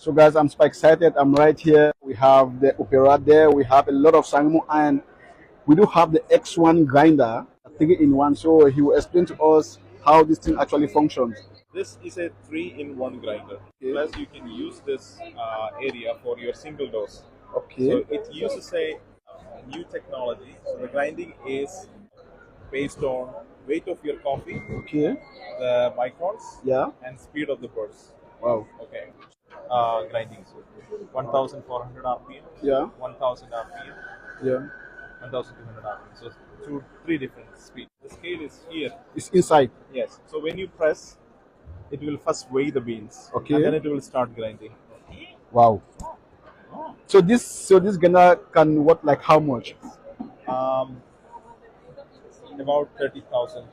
So guys, I'm super excited. I'm right here. We have the Opera there. We have a lot of Sangmu, and we do have the X1 grinder, 3-in-1. So he will explain to us how this thing actually functions. This is a 3-in-1 grinder. Okay. Plus, you can use this area for your single dose. Okay. So it uses a new technology. So the grinding is based on weight of your coffee, Okay. the microns, Yeah. and speed of the burst. Wow. Okay. Grinding. So 1,400 RPM, Yeah. 1,000 RPM, Yeah. 1,200 RPM. So three different speeds. The scale is here. It's inside. Yes. So when you press, it will first weigh the beans, Okay. and then it will start grinding. Wow. So this grinder can work like how much? Um, about 30,000.